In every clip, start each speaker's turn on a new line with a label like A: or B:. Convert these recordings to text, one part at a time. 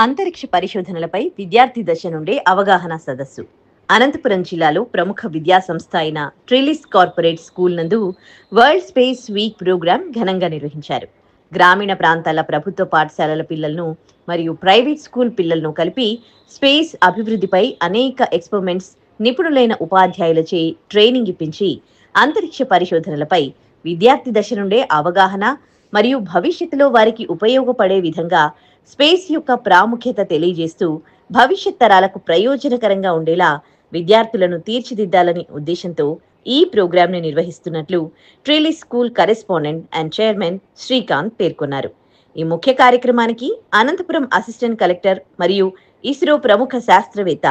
A: అంతరిక్ష పరిశోధనలపై విద్యార్థి దశ నుండే అవగాహన సదస్సు అనంతపురం జిల్లాలో ప్రముఖ విద్యా సంస్థ అయిన ట్రిలిస్ కార్పొరేట్ స్కూల్ నందు వరల్డ్ స్పేస్ వీక్ ప్రోగ్రాం ఘనంగా నిర్వహించారు. గ్రామీణ ప్రాంతాల ప్రభుత్వ పాఠశాలల పిల్లలను మరియు ప్రైవేట్ స్కూల్ పిల్లలను కలిపి స్పేస్ అభివృద్ధిపై అనేక ఎక్స్పెరిమెంట్స్ నిపుణులైన ఉపాధ్యాయులచే ట్రైనింగ్ ఇప్పించి అంతరిక్ష పరిశోధనలపై విద్యార్థి దశ నుండే అవగాహన మరియు భవిష్యత్తులో వారికి ఉపయోగపడే విధంగా స్పేస్ యొక్క ప్రాముఖ్యత తెలియజేస్తూ భవిష్యత్ తరాలకు ప్రయోజనకరంగా ఉండేలా విద్యార్థులను తీర్చిదిద్దాలని ఉద్దేశంతో ఈ ప్రోగ్రాంను నిర్వహిస్తున్నట్లు Trellis school correspondent and chairman Srikanth పేర్కొన్నారు. ఈ ముఖ్య కార్యక్రమానికి అనంతపురం అసిస్టెంట్ కలెక్టర్ మరియు ఇస్రో ప్రముఖ శాస్త్రవేత్త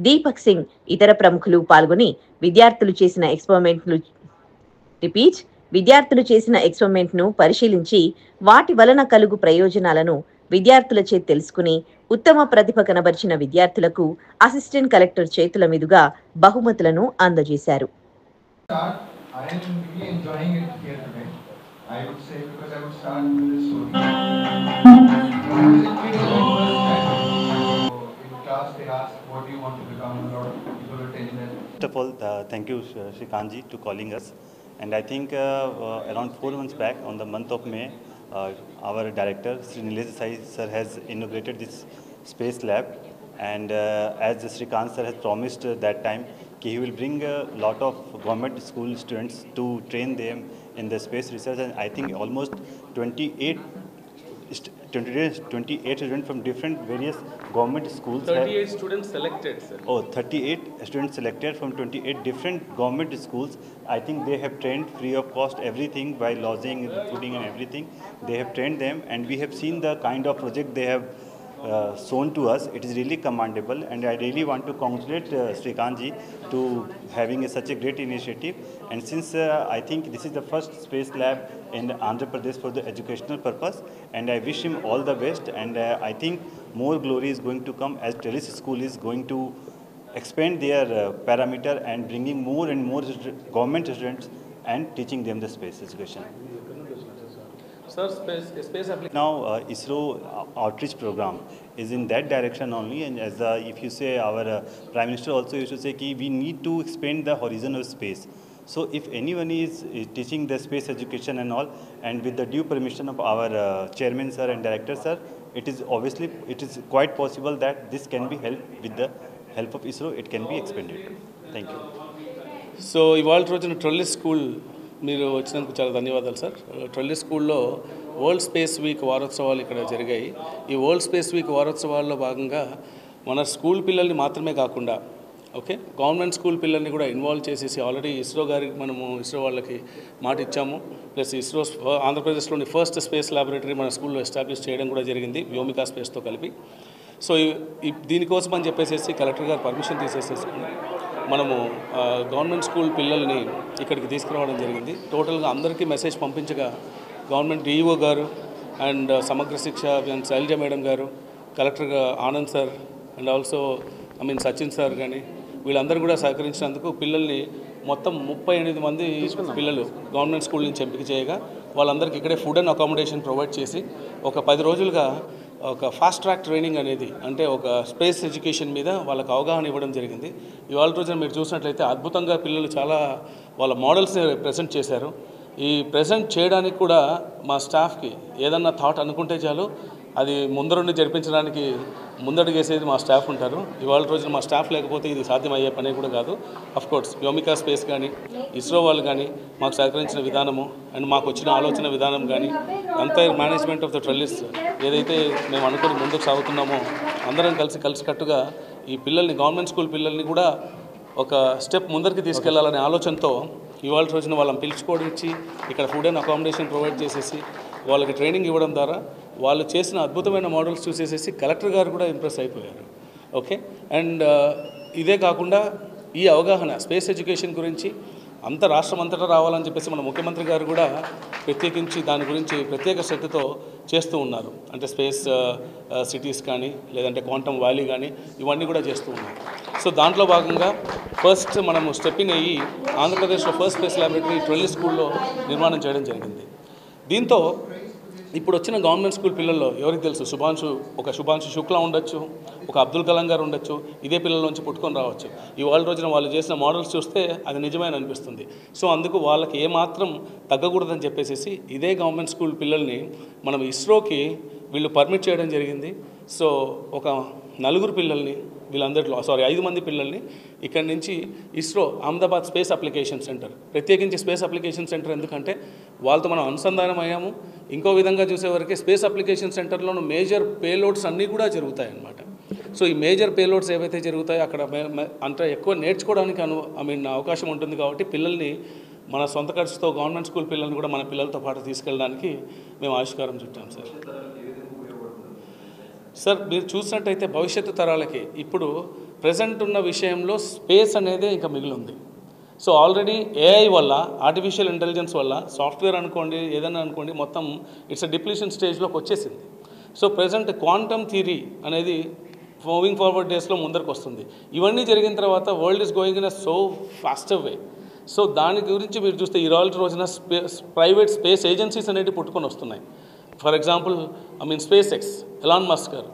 A: దీపక్ సింగ్ ఇతర ప్రముఖులు పాల్గొని విద్యార్థులు చేసిన ఎక్స్పెరిమెంట్ను పరిశీలించి వాటి వలన కలుగు ప్రయోజనాలను విద్యార్థులచే తెలుసుకుని ఉత్తమ ప్రతిభ కనబర్చిన విద్యార్థులకు అసిస్టెంట్ కలెక్టర్ చేతుల మీదుగా బహుమతులను అందజేశారు.
B: First of all, thank you, Shrikantji, to calling us. And I think around 4 months back, on the month of May, our director, Sri Nilesh Desai sir, has inaugurated this space lab. And as Shrikant sir has promised that time, he will bring a lot of government school students to train them in the space research. And I think almost 28 students from different various government schools.
C: 38 students selected, sir.
B: Oh, 38 students selected from 28 different government schools. I think they have trained free of cost everything by lodging, fooding and everything. They have trained them, and we have seen the kind of project they have shown to us. It is really commendable, and I really want to congratulate Shrikantji to having such a great initiative. And since I think this is the first space lab in Andhra Pradesh for the educational purpose, and I wish him all the best. And I think more glory is going to come as Trellis School is going to expand their parameter and bringing more and more government students and teaching them the space education.
C: Sir, space application.
B: Now ISRO outreach program is in that direction only, and as if you say our Prime Minister also used to say that we need to expand the horizon of space. So if anyone is teaching the space education and all, and with the due permission of our chairman sir and director sir, it is quite possible that this can be helped with the help of ISRO. It can be expanded. Thank you.
C: So ఇవాళ రోజున ట్రిలిస్ school మీరు వచ్చినందుకు చాలా ధన్యవాదాలు sir. ట్రిలిస్ స్కూల్లో world space week వారోత్సవాలు ఇక్కడ జరిగాయి. ఈ వరల్డ్ స్పేస్ వీక్ వారోత్సవాల్లో భాగంగా మన స్కూల్ పిల్లల్ని మాత్రమే కాకుండా గవర్నమెంట్ స్కూల్ పిల్లల్ని కూడా ఇన్వాల్వ్ చేసేసి ఆల్రెడీ ఇస్రో గారికి మనము ఇస్రో వాళ్ళకి మాట ఇచ్చాము. ప్లస్ ఇస్రో ఆంధ్రప్రదేశ్లోని ఫస్ట్ స్పేస్ ల్యాబొరేటరీ మన స్కూల్లో ఎస్టాబ్లిష్ చేయడం కూడా జరిగింది వ్యోమికా స్పేస్తో కలిపి. సో దీనికోసం అని చెప్పేసి కలెక్టర్ గారు పర్మిషన్ తీసేసేసుకుని మనము గవర్నమెంట్ స్కూల్ పిల్లల్ని ఇక్కడికి తీసుకురావడం జరిగింది. టోటల్గా అందరికీ మెసేజ్ పంపించగా గవర్నమెంట్ డిఈఓ గారు అండ్ సమగ్ర శిక్ష శైలజ మేడం గారు, collector Anand sir and also Sachin sir కానీ వీళ్ళందరూ కూడా సహకరించినందుకు పిల్లల్ని మొత్తం 38 మంది పిల్లలు గవర్నమెంట్ స్కూల్ నుంచి ఎంపిక చేయగా వాళ్ళందరికీ ఇక్కడే ఫుడ్ అండ్ అకామిడేషన్ ప్రొవైడ్ చేసి ఒక 10 రోజులుగా ఒక ఫాస్ట్ ట్రాక్ ట్రైనింగ్ అనేది అంటే ఒక స్పేస్ ఎడ్యుకేషన్ మీద వాళ్ళకి అవగాహన ఇవ్వడం జరిగింది. ఇవాళ రోజున మీరు చూసినట్లయితే అద్భుతంగా పిల్లలు చాలా వాళ్ళ మోడల్స్ని ప్రెజెంట్ చేశారు. ఈ ప్రెజెంట్ చేయడానికి కూడా మా స్టాఫ్కి ఏదన్నా థాట్ అనుకుంటే చాలు అది ముందరుండి జరిపించడానికి ముందడుగేసేది మా స్టాఫ్ ఉంటారు. ఇవాళ రోజున మా స్టాఫ్ లేకపోతే ఇది సాధ్యమయ్యే పని కూడా కాదు. అఫ్కోర్స్ వ్యోమికా స్పేస్ కానీ ఇస్రో వాళ్ళు కానీ మాకు సహకరించిన విధానము అండ్ మాకు వచ్చిన ఆలోచన విధానం కానీ ఎంటైర్ మేనేజ్మెంట్ ఆఫ్ ద ట్రిలిస్ ఏదైతే మేము అనుకుని ముందుకు సాగుతున్నామో అందరం కలిసికట్టుగా ఈ పిల్లల్ని గవర్నమెంట్ స్కూల్ పిల్లల్ని కూడా ఒక స్టెప్ ముందరికి తీసుకెళ్లాలనే ఆలోచనతో ఇవాళ రోజున వాళ్ళని పిలుచుకోవడం ఇచ్చి ఇక్కడ ఫుడ్ అండ్ అకామిడేషన్ ప్రొవైడ్ చేసేసి వాళ్ళకి ట్రైనింగ్ ఇవ్వడం ద్వారా వాళ్ళు చేసిన అద్భుతమైన మోడల్స్ చూసేసేసి కలెక్టర్ గారు కూడా ఇంప్రెస్ అయిపోయారు. అండ్ ఇదే కాకుండా ఈ అవగాహన స్పేస్ ఎడ్యుకేషన్ గురించి అంత రాష్ట్రం అంతటా రావాలని చెప్పేసి మన ముఖ్యమంత్రి గారు కూడా ప్రత్యేకించి దాని గురించి ప్రత్యేక శ్రద్ధతో చేస్తూ ఉన్నారు. అంటే స్పేస్ సిటీస్ కానీ లేదంటే క్వాంటమ్ వ్యాలీ కానీ ఇవన్నీ కూడా చేస్తూ ఉన్నారు. సో దాంట్లో భాగంగా ఫస్ట్ మనము స్టెప్పింగ్ అయ్యి ఆంధ్రప్రదేశ్లో ఫస్ట్ స్పేస్ ల్యాబొరేటరీ ట్రిలిస్ స్కూల్లో నిర్మాణం చేయడం జరిగింది. దీంతో ఇప్పుడు వచ్చిన గవర్నమెంట్ స్కూల్ పిల్లల్లో ఎవరికి తెలుసు, శుభాంశు శుక్లా ఉండొచ్చు, ఒక అబ్దుల్ కలాం గారు ఉండొచ్చు, ఇదే పిల్లల నుంచి పుట్టుకొని రావచ్చు. ఇవాళ రోజున వాళ్ళు చేసిన మోడల్స్ చూస్తే అది నిజమైన అనిపిస్తుంది. సో అందుకు వాళ్ళకి ఏమాత్రం తగ్గకూడదని చెప్పేసి ఇదే గవర్నమెంట్ స్కూల్ పిల్లల్ని మనం ఇస్రోకి వీళ్ళు పర్మిట్ చేయడం జరిగింది. సో ఒక 4 పిల్లల్ని వీళ్ళందరిలో 5 మంది పిల్లల్ని ఇక్కడి నుంచి ISRO Ahmedabad space application centre, ప్రత్యేకించి స్పేస్ అప్లికేషన్ సెంటర్ ఎందుకంటే వాళ్ళతో మనం అనుసంధానం అయ్యాము. ఇంకో విధంగా చూసేవరకే స్పేస్ అప్లికేషన్ సెంటర్లోనూ మేజర్ పేలోడ్స్ అన్నీ కూడా జరుగుతాయి అన్నమాట. సో ఈ మేజర్ పేలోడ్స్ ఏవైతే జరుగుతాయో అక్కడ అంటే ఎక్కువ నేర్చుకోవడానికి అవకాశం ఉంటుంది. కాబట్టి పిల్లల్ని మన సొంత ఖర్చుతో గవర్నమెంట్ స్కూల్ పిల్లల్ని కూడా మన పిల్లలతో పాటు తీసుకెళ్ళడానికి మేము ఆవిష్కారం చుట్టాం సార్. సార్ మీరు చూసినట్టయితే భవిష్యత్తు తరాలకి ఇప్పుడు ప్రజెంట్ ఉన్న విషయంలో స్పేస్ అనేది ఇంకా మిగిలింది. సో ఆల్రెడీ ఏఐ వల్ల, ఆర్టిఫిషియల్ ఇంటెలిజెన్స్ వల్ల సాఫ్ట్వేర్ అనుకోండి, ఏదైనా అనుకోండి, మొత్తం ఇట్స్ డిప్లీషన్ స్టేజ్లోకి వచ్చేసింది. సో ప్రజెంట్ క్వాంటమ్ థియరీ అనేది మూవింగ్ ఫార్వర్డ్ డేస్లో ముందరకు వస్తుంది. ఇవన్నీ జరిగిన తర్వాత world is going in a so faster way. So దాని గురించి మీరు చూస్తే ఈ రోజున ప్రైవేట్ స్పేస్ ఏజెన్సీస్ అనేవి పుట్టుకొని వస్తున్నాయి. For example SpaceX, Elon Musk గారు.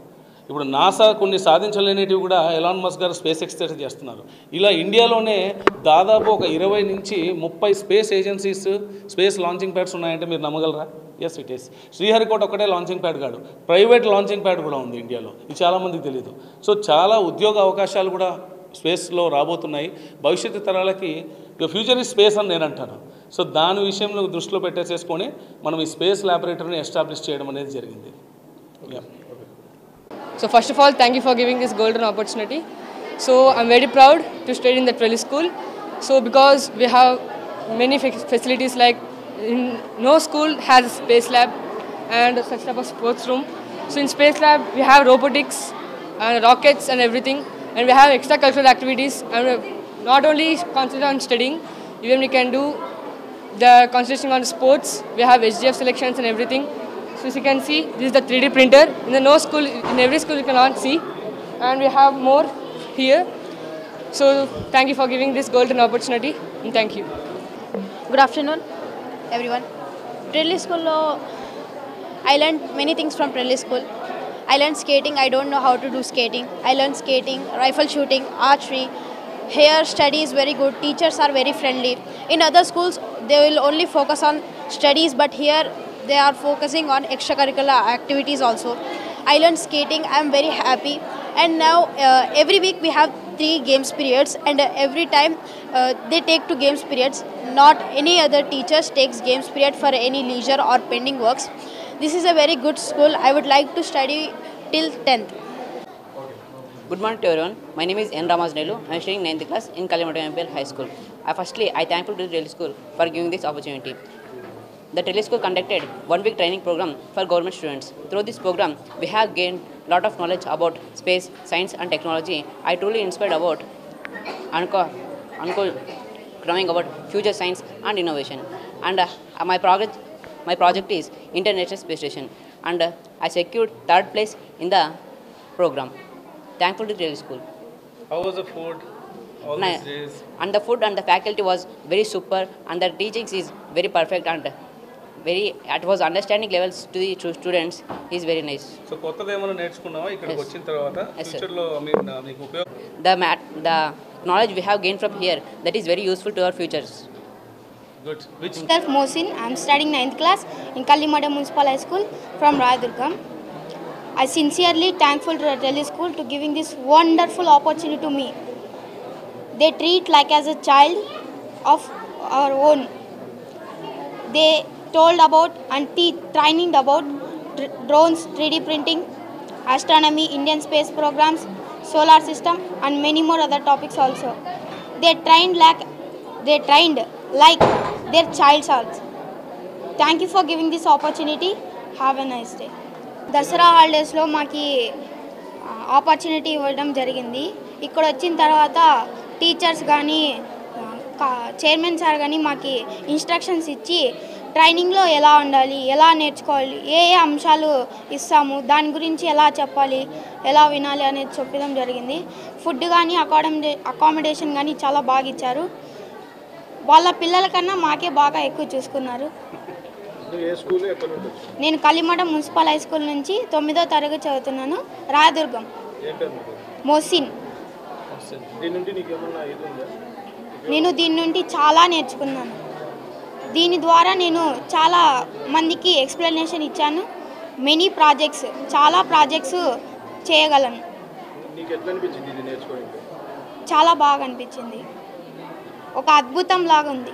C: ఇప్పుడు నాసా కొన్ని సాధించలేనిటివి కూడా ఎలాన్ మస్క్ గారు స్పేస్ ఎక్స్ చేస్తున్నారు. ఇలా ఇండియాలోనే దాదాపు ఒక 20 నుంచి 30 space agencies, space launching pads ఉన్నాయంటే మీరు నమ్మగలరా? Yes, it is. శ్రీహరికోట ఒకటే లాంచింగ్ ప్యాడ్ కాదు, ప్రైవేట్ లాంచింగ్ ప్యాడ్ కూడా ఉంది ఇండియాలో. ఇది చాలామందికి తెలియదు. సో చాలా ఉద్యోగ అవకాశాలు కూడా స్పేస్లో రాబోతున్నాయి. భవిష్యత్తు తరాలకి ఫ్యూచర్ ఇస్ స్పేస్ అని నేను అంటాను. సో దాని విషయంలో దృష్టిలో పెట్టేసేసుకొని మనం ఈ స్పేస్ ల్యాబొరేటరీని ఎస్టాబ్లిష్ చేయడం అనేది జరిగింది.
D: So first of all, thank you for giving this golden opportunity. So I'm very proud to study in the Trellis School. So because we have many facilities, like no school has a space lab and such type of sports room. So in space lab we have robotics and rockets and everything, and we have extracurricular activities, and not only concentrate on studying, even we can do the concentration on sports. We have SGF selections and everything. So as you can see, this is the 3D printer. In every school you cannot see, and we have more here. So thank you for giving this golden opportunity, and thank you.
E: Good afternoon, everyone. Trellis School, I learned many things from Trellis School. I learned skating. I don't know how to do skating. I learned skating, rifle shooting, archery. Here study is very good. Teachers are very friendly. In other schools, they will only focus on studies, but here they are focusing on extracurricular activities also. I learned skating. I am very happy. And now every week we have 3 games periods, and every time they take 2 games periods. Not any other teachers takes games period for any leisure or pending works. This is a very good school. I would like to study till 10th.
F: Good morning to everyone. My name is N. Ramasnelu. I am studying 9th class in Kalimattu MPL High School. Firstly, I thankful to the Trellis School for giving this opportunity. The Trellis School conducted 1-week training program for government students. Through this program, we have gained a lot of knowledge about space, science and technology. I truly inspired about growing about future science and innovation. And my project is International Space Station, and I secured 3rd place in the program. Thankful to Trellis School.
C: How was the food all these days?
F: And the food and the faculty was very super, and the teachings is very perfect, and it was understanding levels to the students is very nice.
C: So కొత్తది ఏమైనా నేర్చుకున్నావా ఇక్కడికి వచ్చిన తర్వాత? ఫ్యూచర్లో మీకు ఉపయోగం?
F: The knowledge we have gained from here, that is very useful to our futures.
C: Good. Which?
G: Myself Mohsin. I am studying 9th class in Kalimattu Municipal High School from Rayadurgam. I sincerely thankful to the Trellis School to giving this wonderful opportunity to me. They treat like as a child of our own. They told about and training about drones, 3D printing, astronomy, Indian space programs, solar system and many more other topics also. They trained like their child's also. Thank you for giving this opportunity. Have a nice day. Dasara హాలిడేస్లో మాకు opportunity ఇవ్వడం జరిగింది. ఇక్కడ వచ్చిన తర్వాత teachers కానీ chairman sir కానీ మాకు ఇన్స్ట్రక్షన్స్ ఇచ్చి ట్రైనింగ్లో ఎలా ఉండాలి, ఎలా నేర్చుకోవాలి, ఏ అంశాలు ఇస్తాము, దాని గురించి ఎలా చెప్పాలి, ఎలా వినాలి అనేది చెప్పడం జరిగింది. ఫుడ్ కానీ అకామిడేషన్ కానీ చాలా బాగా ఇచ్చారు. వాళ్ళ పిల్లల కన్నా మాకే బాగా ఎక్కువ చూసుకున్నారు. నేను కల్లిమట మున్సిపల్ హై స్కూల్ నుంచి 9వ తరగతి చదువుతున్నాను. రాయదుర్గం. మోసిన్. నేను దీని నుండి చాలా నేర్చుకున్నాను. దీని ద్వారా నేను చాలా మందికి ఎక్స్ప్లెనేషన్ ఇచ్చాను. మెనీ ప్రాజెక్ట్స్, చాలా ప్రాజెక్ట్స్ చేయగలను. చాలా బాగా అనిపించింది. ఒక అద్భుతం లాగా ఉంది.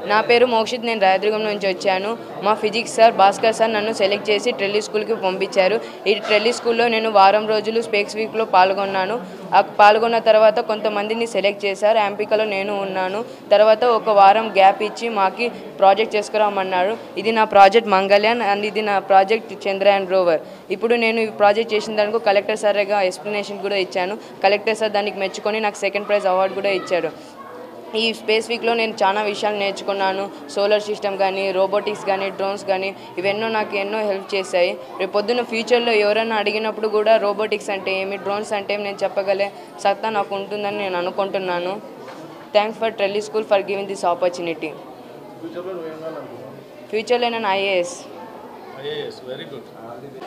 H: నా పేరు మోక్షిత్. నేను రాయదుర్గం నుంచి వచ్చాను. మా ఫిజిక్స్ సార్ భాస్కర్ సార్ నన్ను సెలెక్ట్ చేసి ట్రెల్లీ స్కూల్కి పంపించారు. ఈ ట్రెల్లీ స్కూల్లో నేను వారం రోజులు స్పేక్స్ వీక్లో పాల్గొన్నాను. పాల్గొన్న తర్వాత కొంతమందిని సెలెక్ట్ చేశారు. ఎంపికలో నేను ఉన్నాను. తర్వాత ఒక వారం గ్యాప్ ఇచ్చి మాకి ప్రాజెక్ట్ చేసుకురామన్నారు. ఇది నా ప్రాజెక్ట్ మంగళయాన్ అండ్ ఇది నా ప్రాజెక్ట్ చంద్రయాన్ రోవర్. ఇప్పుడు నేను ఈ ప్రాజెక్ట్ చేసిన దానికి కలెక్టర్ సార్గా ఎక్స్ప్లెనేషన్ కూడా ఇచ్చాను. కలెక్టర్ సార్ దానికి మెచ్చుకొని నాకు సెకండ్ ప్రైజ్ అవార్డు కూడా ఇచ్చారు. ఈ స్పేస్ వీక్లో నేను చాలా విషయాలు నేర్చుకున్నాను. సోలార్ సిస్టమ్ కానీ, రోబోటిక్స్ కానీ, డ్రోన్స్ కానీ ఇవెన్నో నాకు ఎన్నో హెల్ప్ చేశాయి. రేపు పొద్దున్న ఫ్యూచర్లో ఎవరైనా అడిగినప్పుడు కూడా రోబోటిక్స్ అంటే ఏమి, డ్రోన్స్ అంటే ఏమి నేను చెప్పగలే సత్తా నాకు ఉంటుందని నేను అనుకుంటున్నాను. Thanks for Trelly school for giving this opportunity. ఫ్యూచర్లో నేను IAS.
C: Very good.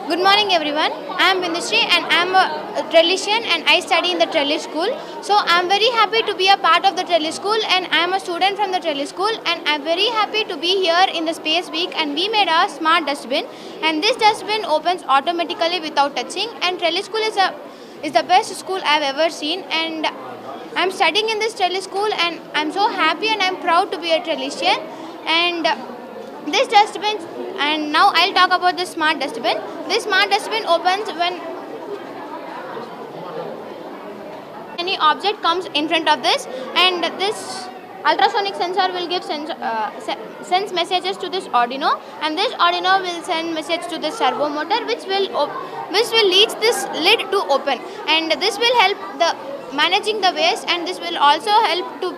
G: Good morning everyone. I am Bindushree and I am a Trellisian and I study in the Trellis school. So I am very happy to be a part of the Trellis school and I am a student from the Trellis school and I am very happy to be here in the Space Week and we made a smart dustbin and this dustbin opens automatically without touching and Trellis school is the best school I have ever seen and I am studying in this Trellis school and I am so happy and I am proud to be a Trellisian and this dustbin, and now I'll talk about the smart dustbin. This smart dustbin opens when any object comes in front of this and this ultrasonic sensor will give sends messages to this Arduino and this Arduino will send message to this servo motor which will lead this lid to open and this will help the managing the waste and this will also help to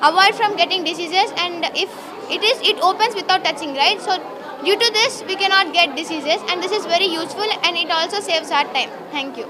G: avoid from getting diseases and if it opens without touching, right? So due to this we cannot get diseases and this is very useful and it also saves our time. Thank you.